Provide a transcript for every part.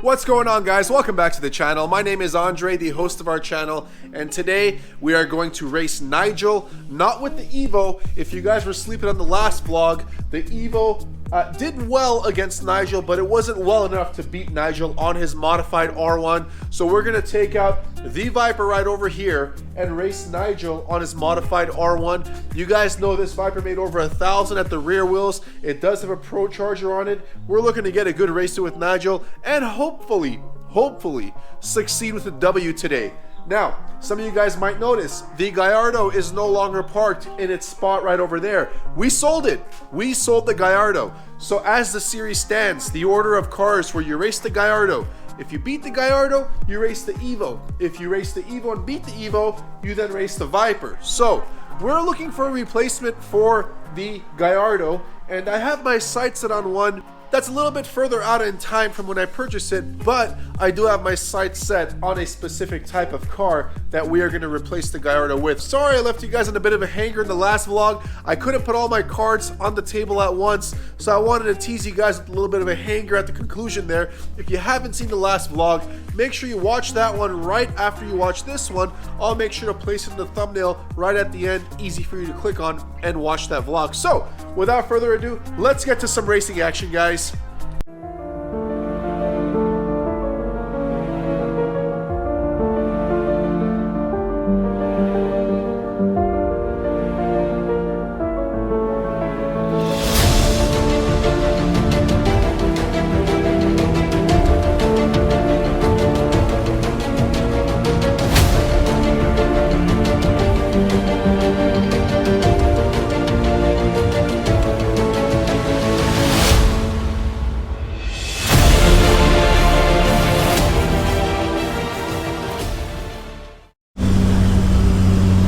What's going on, guys? Welcome back to the channel. My name is Andre, the host of our channel, and today we are going to race Nigel, not with the Evo. If you guys were sleeping on the last vlog, the Evo did well against Nigel, but it wasn't well enough to beat Nigel on his modified R1. So we're gonna take out the Viper right over here and race Nigel on his modified R1. You guys know this Viper made over 1,000 at the rear wheels. It does have a Pro Charger on it. We're looking to get a good race with Nigel and hopefully succeed with a W today. Now, some of you guys might notice the Gallardo is no longer parked in its spot right over there. We sold it. We sold the Gallardo. So as the series stands, the order of cars where you race the Gallardo, if you beat the Gallardo, you race the Evo. If you race the Evo and beat the Evo, you then race the Viper. So we're looking for a replacement for the Gallardo, and I have my sights set on one that's a little bit further out in time from when I purchased it, but I do have my sights set on a specific type of car that we are going to replace the Gallardo with. Sorry I left you guys on a bit of a hanger in the last vlog. I couldn't put all my cards on the table at once, so I wanted to tease you guys with a little bit of a hanger at the conclusion there. If you haven't seen the last vlog, make sure you watch that one right after you watch this one. I'll make sure to place it in the thumbnail right at the end, easy for you to click on and watch that vlog. So without further ado, let's get to some racing action, guys.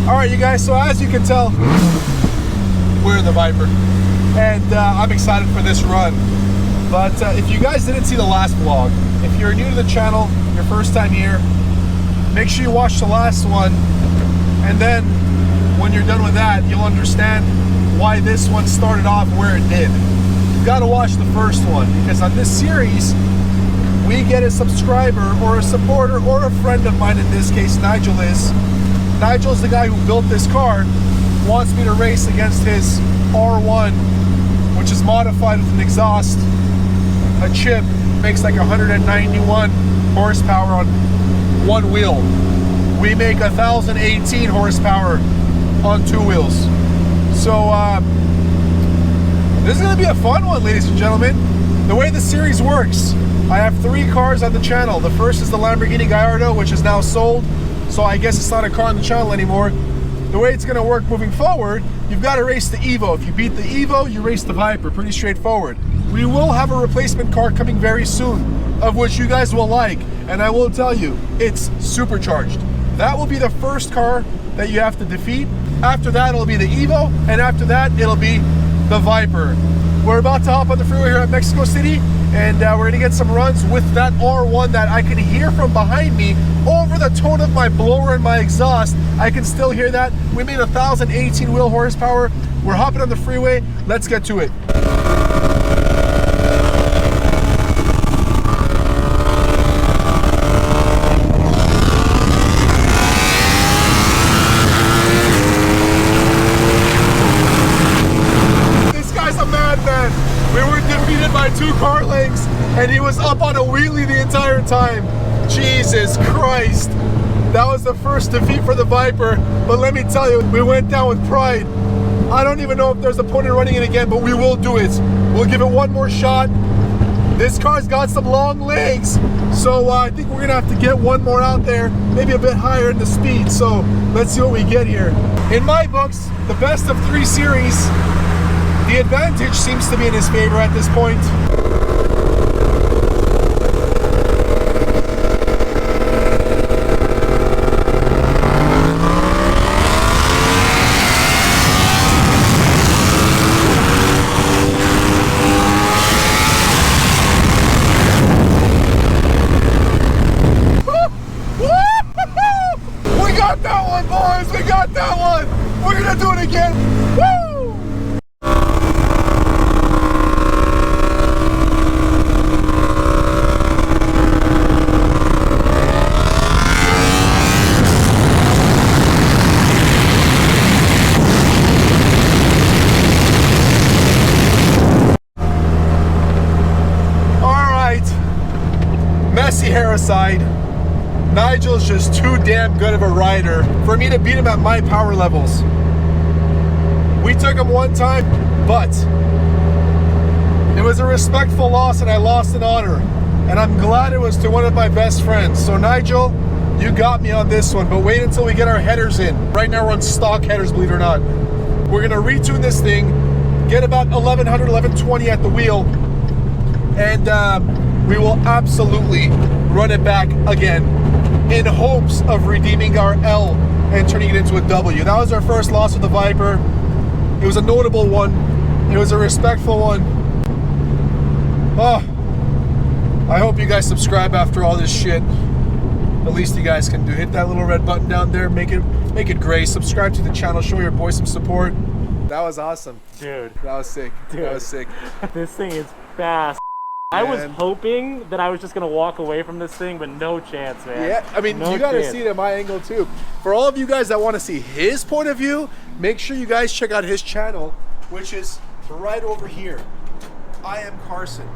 Alright, you guys, so as you can tell, we're the Viper, and I'm excited for this run. But if you guys didn't see the last vlog, if you're new to the channel, your first time here, make sure you watch the last one, and then when you're done with that, you'll understand why this one started off where it did. You've got to watch the first one, because on this series, we get a subscriber or a supporter or a friend of mine, in this case Nigel is. Nigel's the guy who built this car, wants me to race against his R1, which is modified with an exhaust, a chip, makes like 191 horsepower on one wheel. We make 1,018 horsepower on two wheels. So this is going to be a fun one, ladies and gentlemen. The way the series works, I have 3 cars on the channel. The first is the Lamborghini Gallardo, which is now sold. So I guess it's not a car on the channel anymore. The way it's going to work moving forward, you've got to race the Evo. If you beat the Evo, you race the Viper. Pretty straightforward. We will have a replacement car coming very soon, of which you guys will like. And I will tell you, it's supercharged. That will be the first car that you have to defeat. After that, it'll be the Evo. And after that, it'll be the Viper. We're about to hop on the freeway here at Mexico City, and we're gonna get some runs with that R1 that I can hear from behind me over the tone of my blower and my exhaust. I can still hear that. We made 1,018 wheel horsepower. We're hopping on the freeway. Let's get to it. We were defeated by 2 car lengths, and he was up on a wheelie the entire time. Jesus Christ. That was the first defeat for the Viper, but let me tell you, we went down with pride. I don't even know if there's a point in running it again, but we will do it. We'll give it one more shot. This car's got some long legs, so I think we're gonna have to get one more out there, maybe a bit higher in the speed. So let's see what we get here. In my books, the best of 3 series, the advantage seems to be in his favor at this point. hair aside, Nigel's just too damn good of a rider for me to beat him at my power levels. We took him one time, but it was a respectful loss and I lost in honor. And I'm glad it was to one of my best friends. So Nigel, you got me on this one, but wait until we get our headers in. Right now we're on stock headers, believe it or not. We're gonna retune this thing, get about 1100, 1120 at the wheel, and we will absolutely run it back again in hopes of redeeming our L and turning it into a W. That was our first loss with the Viper. It was a notable one. It was a respectful one. Oh, I hope you guys subscribe after all this shit. The least you guys can do, hit that little red button down there, make it gray, subscribe to the channel, show your boy some support. That was awesome. Dude. That was sick. Dude. That was sick. This thing is fast. I was hoping that I was just gonna walk away from this thing, but no chance, man. Yeah, I mean, you gotta see it at my angle too. For all of you guys that wanna see his point of view, make sure you guys check out his channel, which is right over here. I am Carson.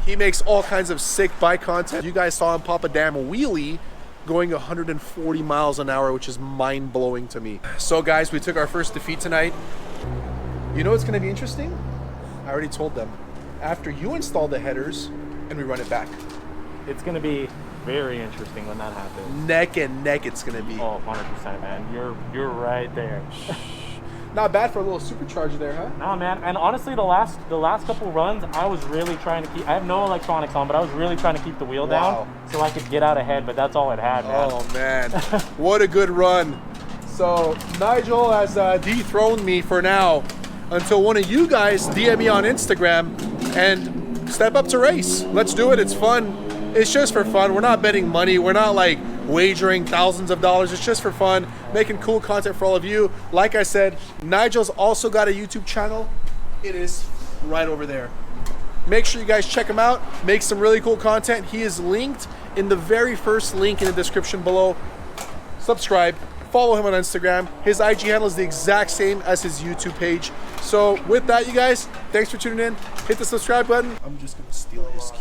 He makes all kinds of sick bike content. You guys saw him pop a damn wheelie going 140 miles an hour, which is mind-blowing to me. So guys, we took our first defeat tonight. You know what's gonna be interesting? I already told them. After you install the headers and we run it back. It's gonna be very interesting when that happens. Neck and neck it's gonna be. Oh, 100%, man. You're right there. Not bad for a little supercharger there, huh? No, man. And honestly, the last couple runs, I was really trying to keep. I have no electronics on, but I was really trying to keep the wheel down so I could get out ahead. But that's all it had, man. Oh man, what a good run! So Nigel has dethroned me for now until one of you guys DM me on Instagram and step up to race. Let's do it. It's fun. It's just for fun. We're not betting money. We're not like wagering thousands of dollars. It's just for fun, making cool content for all of you. Like I said, Nigel's also got a YouTube channel. It is right over there. Make sure you guys check him out. Make some really cool content. He is linked in the very first link in the description below. Subscribe, follow him on Instagram. His IG handle is the exact same as his YouTube page. So with that, you guys, thanks for tuning in. Hit the subscribe button. I'm just gonna steal his key.